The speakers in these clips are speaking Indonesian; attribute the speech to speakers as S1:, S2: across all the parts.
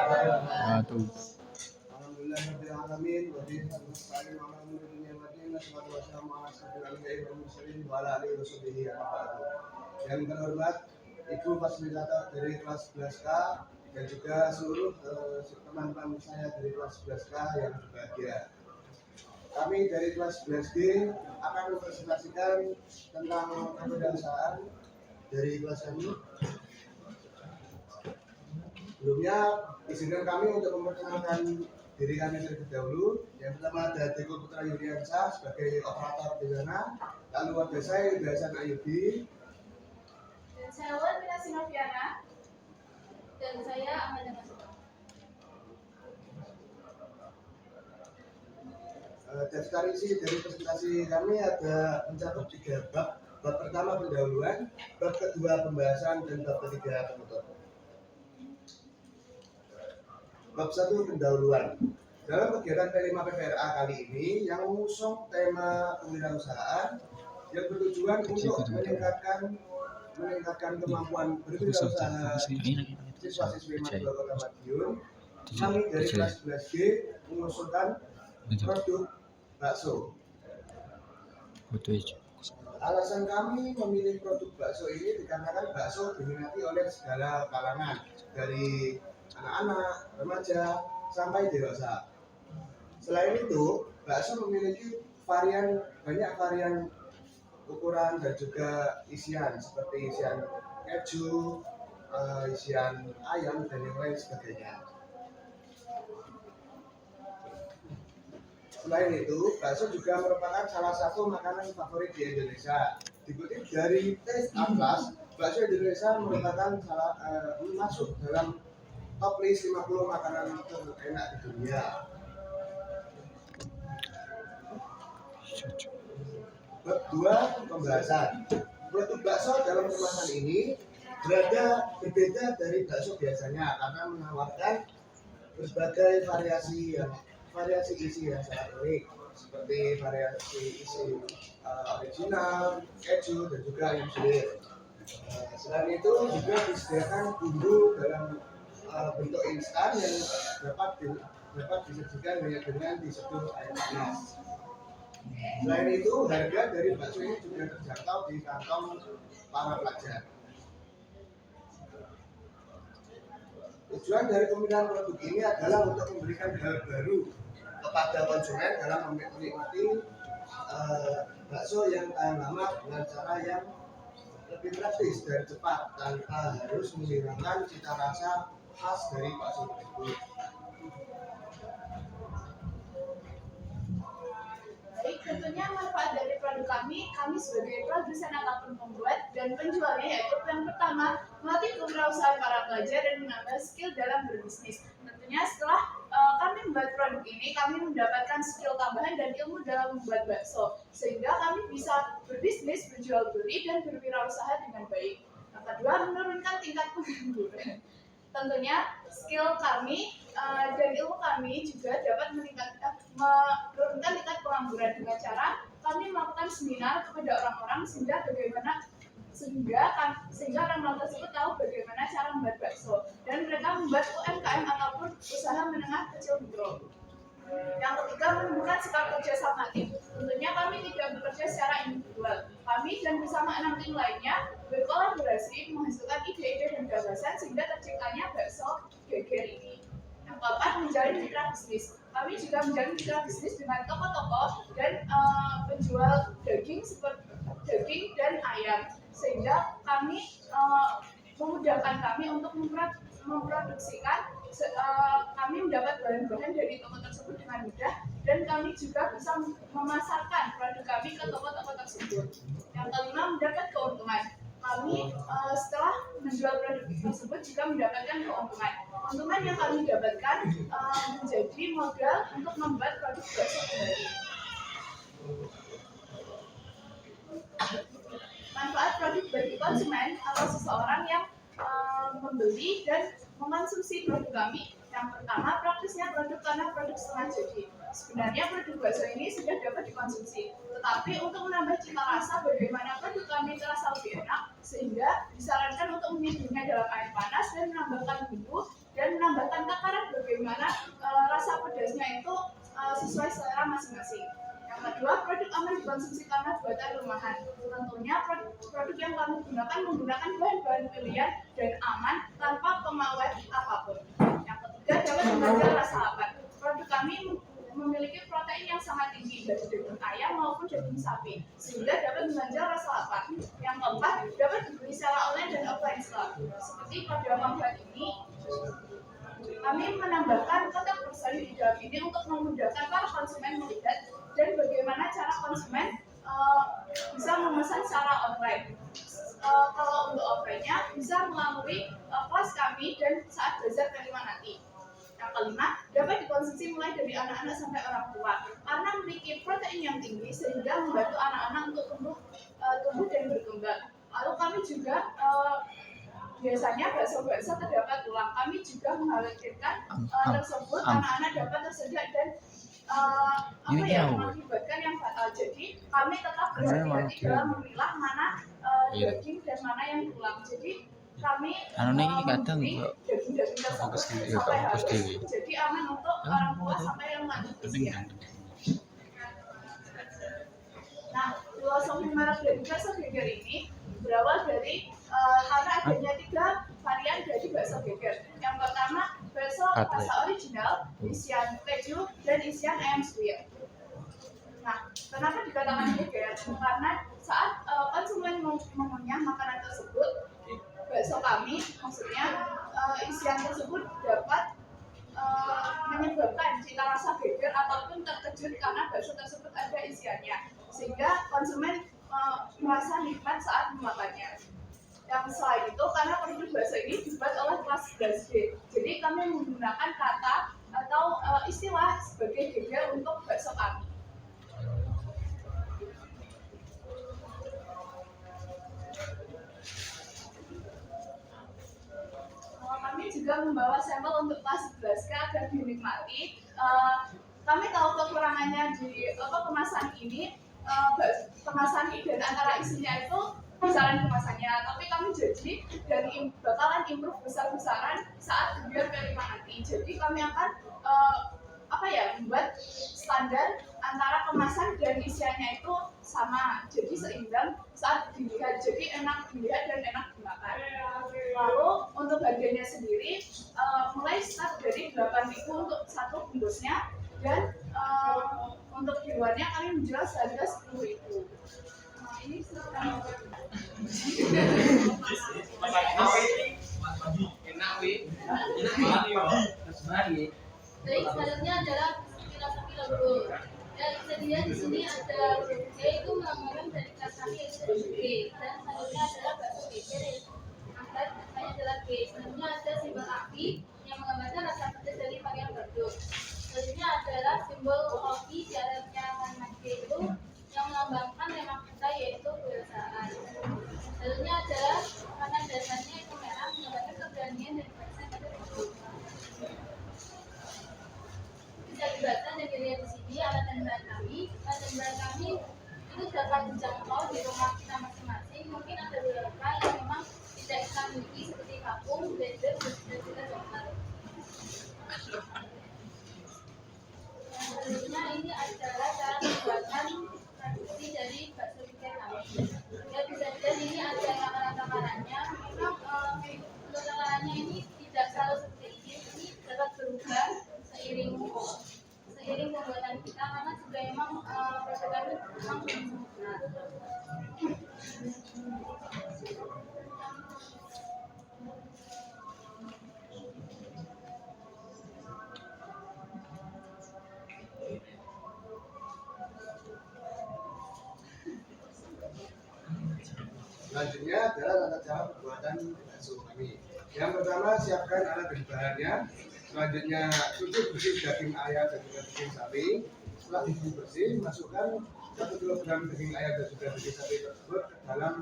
S1: wabarakatuh.
S2: Alhamdulillahirrahmanirrahim. Wabillahi nasta'in ala umuri dunya wa din. Wassalatu wassalamu ala asyrofil anbiya'i wal mursalin wa ala alihi washabihi ajma'in. Yang terhormat Ibu fasilitator dari kelas 11K dan juga seluruh teman-teman saya dari kelas 11K yang berbahagia. Kami dari kelas 11G akan mempresentasikan tentang kewirausahaan dari kelas kami. Sebelumnya izinkan kami untuk memperkenalkan diri kami terlebih dahulu. Yang pertama ada Deko Putra Yuriansyah sebagai operator di sana. Lalu ada saya Yuda Hasan Ayubi.
S3: Dan saya Wan Minasi Noviana. Dan saya Amanda Masuka.
S2: Daftar isi dari presentasi kami ada mencakup 3 bab. Bab pertama pendahuluan, bab kedua pembahasan, dan bab ketiga penutup. Bab 1 pendahuluan. Dalam kegiatan P5 PPRA kali ini yang mengusung tema kewirausahaan yang bertujuan untuk meningkatkan kemampuan berwirausaha siswa-siswi mahasiswa Kota Madiun, kami dari kelas 11G mengusulkan produk bakso. Alasan kami memilih produk bakso ini dikarenakan bakso diminati oleh segala kalangan, dari anak-anak, remaja, sampai dewasa. Selain itu, bakso memiliki banyak varian ukuran dan juga isian, seperti isian keju, isian ayam, dan yang lain sebagainya. Selain itu, bakso juga merupakan salah satu makanan favorit di Indonesia. Dikutip dari Taste Atlas, bakso Indonesia merupakan masuk dalam top list 50 makanan terenak di dunia. Bab 2 pembahasan. Produk bakso dalam kemasan ini berbeda dari bakso biasanya karena menawarkan berbagai variasi isi yang sangat unik, seperti variasi isi original, keju, dan juga ayam suwir. Selain itu juga disediakan bumbu dalam bentuk instan yang dapat disajikan hanya dengan diseduh air panas. Selain itu, harga dari bakso ini juga terjangkau di kantong para pelajar. Tujuan dari pemilihan produk ini adalah untuk memberikan hal baru kepada konsumen dalam menikmati bakso yang tahan lama dengan cara yang lebih praktis dan cepat tanpa harus menghilangkan cita rasa khas dari bakso tersebut.
S3: Baik, tentunya manfaat dari produk kami sebagai produsen ataupun pembuat dan penjualnya yaitu yang pertama, melatih kewirausahaan para pelajar dan menambah skill dalam berbisnis. Tentunya setelah kami membuat produk ini, kami mendapatkan skill tambahan dan ilmu dalam membuat bakso, sehingga kami bisa berbisnis, berjual beli, dan berwirausaha dengan baik. Yang kedua, menurunkan tingkat pengangguran. Tentunya skill kami dan ilmu kami juga dapat menurunkan tingkat pengangguran dengan cara kami melakukan seminar kepada orang-orang sehingga orang-orang tersebut tahu bagaimana cara membuat bakso dan mereka membuat UMKM ataupun usaha menengah kecil mikro. Yang ketiga, menumbuhkan sikap kerja sama tim. Tentunya kami tidak bekerja secara individual. Kami dan bersama 6 tim lainnya berkolaborasi menghasilkan ide-ide dan gagasan sehingga terciptanya bakso geger ini. Yang keempat, menjalin mitra bisnis. Kami juga menjalin mitra bisnis dengan toko-toko dan penjual daging seperti daging dan ayam, sehingga kami memudahkan kami untuk memproduksikan. Kami mendapat bahan-bahan dari toko tersebut dengan mudah dan kami juga bisa memasarkan produk kami ke toko-toko tersebut. Yang kelima, mendapat keuntungan. Kami setelah menjual produk tersebut juga mendapatkan keuntungan. Keuntungan yang kami dapatkan menjadi modal untuk membuat produk bakso kembali. Manfaat produk bagi konsumen atau seseorang yang membeli dan mengonsumsi produk kami. Yang pertama, praktisnya produk karena produk setengah jadi. Sebenarnya produk bakso ini sudah dapat dikonsumsi, tetapi untuk menambah cita rasa bagaimana produk kami terasa lebih enak, sehingga disarankan untuk menyediakannya dalam air panas dan menambahkan bumbu dan menambahkan takaran bagaimana rasa pedasnya itu sesuai selera masing-masing. Yang kedua, produk aman dikonsumsi karena buatan rumahan. Tentunya produk yang kami gunakan menggunakan bahan-bahan pilihan dan aman tanpa pengawet apapun. Yang ketiga, dapat menjaga rasa lapar. Produk kami memiliki protein yang sangat tinggi dari daging ayam maupun daging sapi, sehingga dapat menjaga rasa lapar. Yang keempat, dapat dibeli secara online dan offline store. Seperti pada pembuat ini, kami menambahkan kotak bersalin di dalam ini untuk memudahkan para konsumen melihat dan bagaimana cara konsumen bisa memesan secara online. Kalau untuk offline-nya bisa melalui kelas kami dan saat bazar kelima nanti. Yang kelima, dapat dikonsumsi mulai dari anak-anak sampai orang tua karena memiliki protein yang tinggi sehingga membantu anak-anak untuk tumbuh dan berkembang. Lalu kami juga biasanya bakso-bakso terdapat tulang. Kami juga mengkhawatirkan tersebut anak-anak dapat tersedak dan mengakibatkan yang fatal. Jadi kami tetap berhati-hati dalam memilah mana daging dan mana yang tulang. Jadi kami
S1: kadang
S3: daging-daging tersebut sampai habis. Jadi aman untuk orang tua sampai yang lanjut usia. Nah, filosofi merek dari bakso geger ini berawal dari karena adanya 3 varian dari bakso geger. Yang pertama, bakso rasa original, isian keju, dan isian ayam suwir. Nah, kenapa dikatakan geger? Karena saat konsumen mengunyah makanan tersebut, bakso kami, maksudnya isian tersebut dapat menyebabkan cita rasa geger ataupun terkejut karena bakso tersebut ada isiannya, sehingga konsumen merasa nikmat saat memakannya. Yang selain itu, karena produk bakso ini dibuat oleh kelas 11G, jadi kami menggunakan kata atau istilah sebagai geger untuk bakso kami. Kami juga membawa sampel untuk kelas 11K agar dinikmati. Kami tahu kekurangannya di kemasan ini, kemasan dan antara isinya itu besaran kemasannya, tapi kami janji dan bakalan improve besar-besaran saat biar kelima nanti. Jadi kami akan membuat standar antara kemasan dan isiannya itu sama, jadi seimbang saat dilihat, jadi enak dilihat dan enak dimakan. Lalu untuk harganya sendiri mulai start dari 8.000 untuk satu bungkusnya, dan untuk di luarnya kami menjual seharga 10.000. Ini
S4: jadi sebenarnya adalah filosofi logo. Dan sedia di sini ada yaitu melambangkan dari kata yaitu G, dan selanjutnya adalah bakso geger angkat namanya adalah G. Selanjutnya ada simbol api yang menggambarkan rasa pedas dari varian produk. Selanjutnya adalah simbol kopi di atasnya kalimat G itu yang melambangkan tema kita yaitu kebiasaan. Selanjutnya adalah warna dasarnya itu merah menggambarkan keberanian dan kebiasaan pada produk. Bisa dibaca dan dilihat di sini alat dan bahan kami. Alat dan bahan kami itu dapat dijangkau di rumah kita masing-masing. Mungkin ada beberapa yang memang tidak kita miliki seperti kapung, blender, dan juga dokter. Selanjutnya ini adalah cara pembuatan produksi dari bakso geger kami. Ya bisa dilihat ini ada takaran-takarannya. Memang untuk takarannya ini tidak selalu seperti ini dapat berubah seiring pembuatan kita, karena juga memang produk kami memang belum sempurna.
S2: Selanjutnya adalah tata cara pembuatan bakso kami. Yang pertama, siapkan alat dan bahannya. Selanjutnya, cuci bersih daging ayam dan juga daging sapi. Setelah dicuci bersih, masukkan 1 kg daging ayam dan juga daging sapi tersebut ke dalam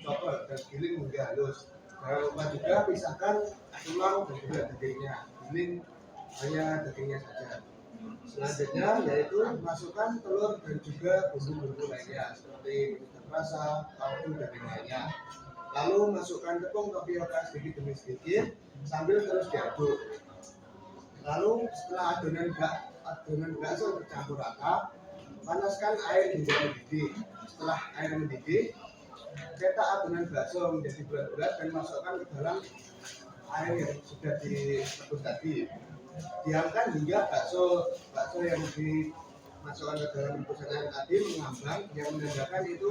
S2: chopper dan giling hingga halus. Jangan lupa juga pisahkan tulang dan juga dagingnya. Giling hanya dagingnya saja. Selanjutnya yaitu masukkan telur dan juga bumbu-bumbu lainnya seperti penyedap rasa, kaldu, dan lainnya. Lalu masukkan tepung tapioka sedikit demi sedikit sambil terus diaduk. Lalu setelah adonan bakso tercampur rata, panaskan air hingga mendidih. Setelah air mendidih, cetak adonan bakso menjadi bulat-bulat dan masukkan ke dalam air yang sudah direbus tadi. Diamkan hingga bakso yang dimasukkan ke dalam rebusan air tadi mengambang, yang menandakan itu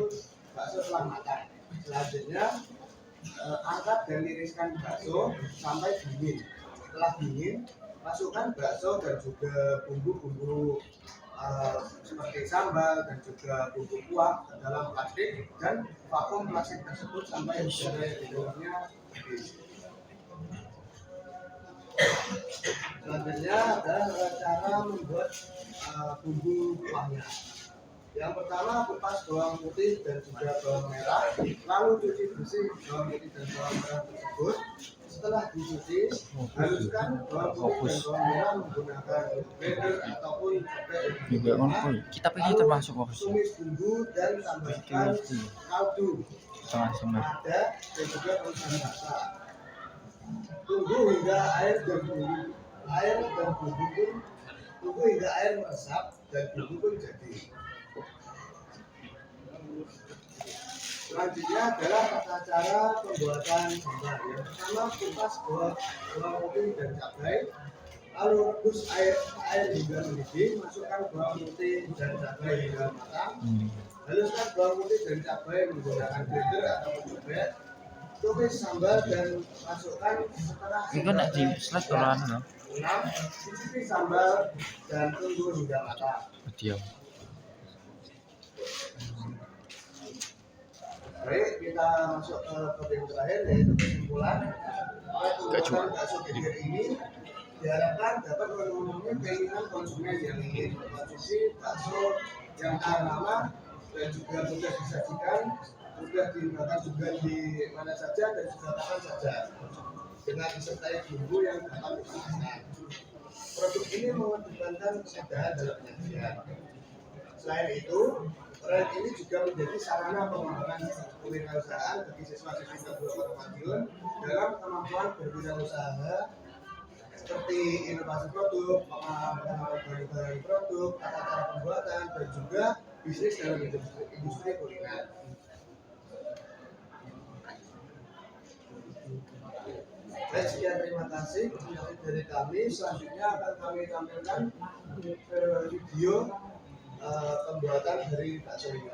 S2: bakso telah matang. Selanjutnya angkat dan tiriskan bakso sampai dingin. Setelah dingin, masukkan bakso dan juga bumbu-bumbu seperti sambal dan juga bumbu kuah ke dalam plastik dan vakum plastik tersebut sampai udara yang di dalamnya habis. Selanjutnya adalah cara membuat bumbu kuahnya. Yang pertama, kupas bawang putih dan juga bawang merah, lalu cuci bersih bawang putih dan bawang merah tersebut. Setelah dicuci, haluskan bawang putih dan bawang merah menggunakan blender ataupun cobek.
S1: Kita pergi termasuk
S2: tumis bumbu dan tambahkan kaldu, lada dan juga perusahaan basah. Tunggu hingga air dan bumbu meresap dan bumbu pun jadi. Selanjutnya adalah tata cara pembuatan sambal. Yang pertama, kupas bawang putih dan cabai, lalu rebus air hingga mendidih, masukkan bawang putih dan cabai hingga matang. Haluskan bawang putih dan cabai menggunakan blender atau cobek. Tumis sambal dan masukkan setengah
S1: di slide orang
S2: 6. Cicipi sambal dan tunggu hingga matang.
S1: diam.
S2: Baik, kita masuk ke topik yang terakhir, yaitu kesimpulan. Pembuatan bakso geger ini diharapkan dapat memenuhi keinginan konsumen yang ingin mengkonsumsi bakso yang tahan lama dan juga mudah disajikan, mudah dimakan juga di mana saja dan juga kapan saja, dengan disertai bumbu yang dapat dipasangkan. Produk ini mengedepankan kemudahan dalam penyajian. Selain itu, brand ini juga menjadi sarana pengembangan kewirausahaan bagi siswa-siswi Kabupaten Madiun dalam kemampuan berwirausaha seperti inovasi produk, pengembangan bahan produk, tata cara pembuatan, dan juga bisnis dalam industri kuliner. Baik, sekian, terima kasih dari kami. Selanjutnya akan kami tampilkan video pembuatan dari bakso ini.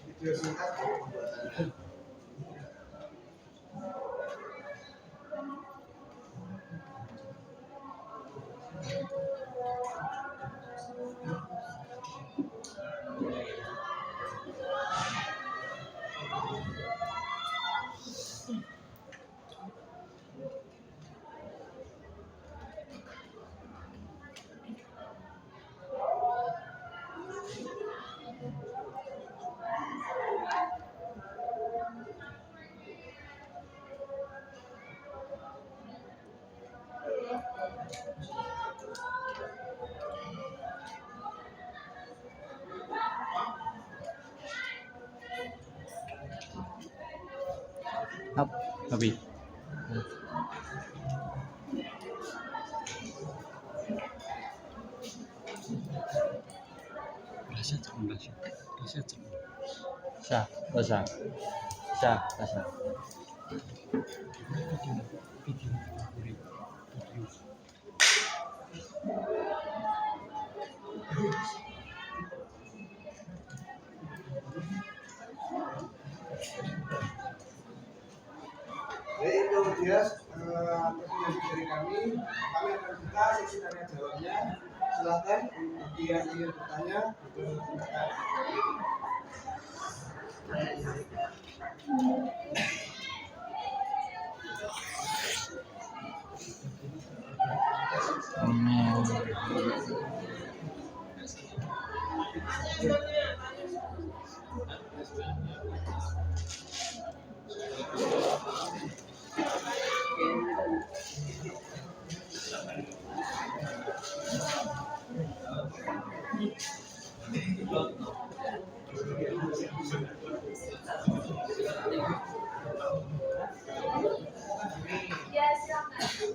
S2: Video singkat dari pembuatannya.
S1: Habis. Rasa.
S2: Jadi itu dia presentasi dari kami. Kami akan buka sesi tanya jawabnya. Silakan bagi yang ingin bertanya, silakan.
S3: Ya, silakan.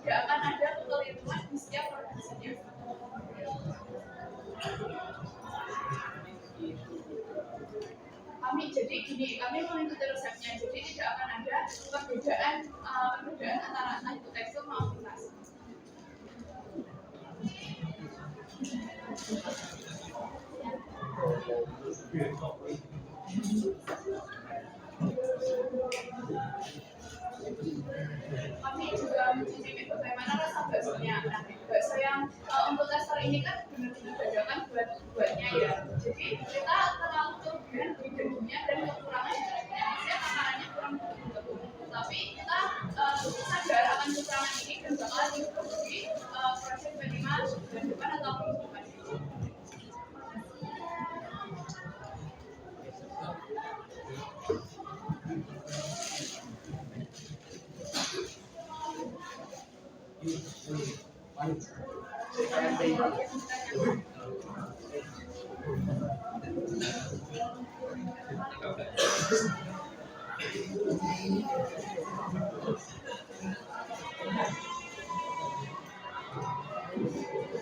S3: tidak akan ada kekeliruan di setiap produksinya. Jadi gini, kami mengikuti resepnya, jadi tidak akan ada perbedaan antara entah itu tekstur maupun rasa. Kami juga mencicipi bagaimana rasa baksonya. Nah, bakso yang untuk tester ini kan benar-benar dadakan buatnya ya. Jadi kita terlalu kelebihan di dagingnya dan kekurangan maksudnya makanannya kurang begitu. Tapi kita sadar akan kekurangan ini dan bakalan improve di proses minimal bulan depan atau minggu depan.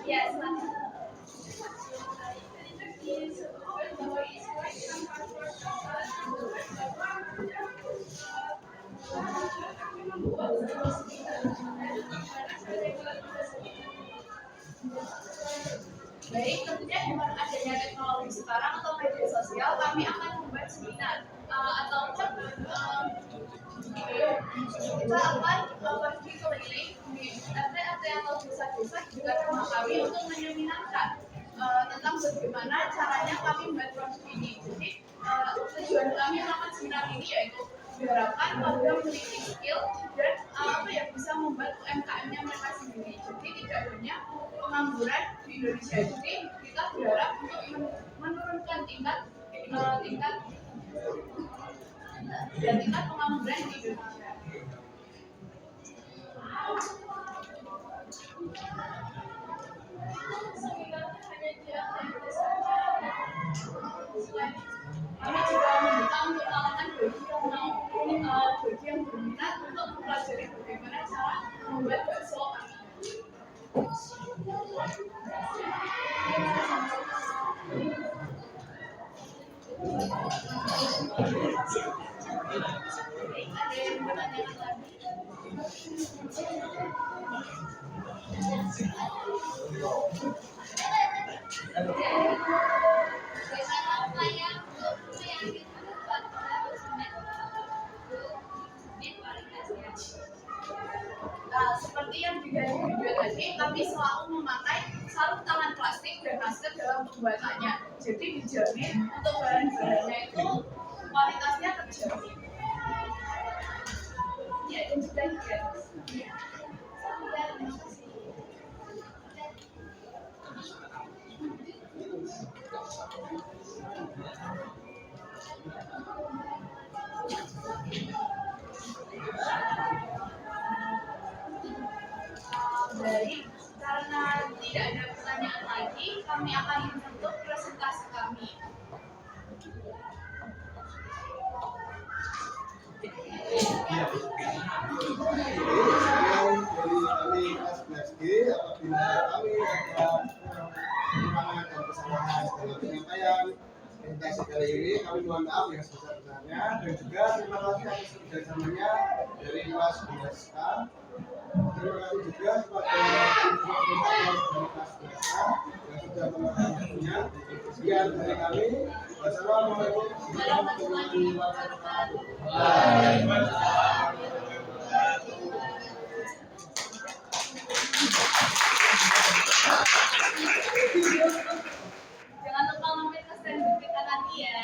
S3: Yes, baik, tentunya dengan adanya teknologi sekarang atau media sosial, kami akan membuat seminar ataupun kita akan pergi keliling di RT-RT atau desa-desa di dekat rumah kami untuk menyeminarkan tentang bagaimana caranya kami membuat produk ini. Jadi tujuan kami melakukan seminar ini yaitu diharapkan warga memiliki skill dan bisa membuat UMKM-nya mereka sendiri. Jadi tidak hanya pengangguran di Indonesia. Jadi kita berharap untuk menurunkan tingkat pengangguran di Indonesia. Kami juga membuka untuk kalangan bagi yang berminat untuk mempelajari bagaimana cara membuat bakso kami. Ada yang bertanya lagi? Seperti yang dilihat di video tadi, kami selalu memakai sarung tangan plastik dan masker dalam pembuatannya. Jadi dijamin untuk bahan-bahannya itu kualitasnya terjamin. Ya, dan juga Baik, karena tidak ada pertanyaan lagi, kami akan menutup presentasi kami.
S2: Dari kami kelas 11G, apabila kami ada kekurangan dan kesalahan dalam penyampaian presentasi kali ini, kami mohon maaf yang sebesar-besarnya, dan juga terima kasih atas kerjasamanya dari kelas 11K. Terima kasih juga kepada dari kelas 11K yang sudah melakukannya. Sekian dari kami. Wassalamualaikum warahmatullahi wabarakatuh.
S3: Jangan lupa mampir ke stand kita nanti ya.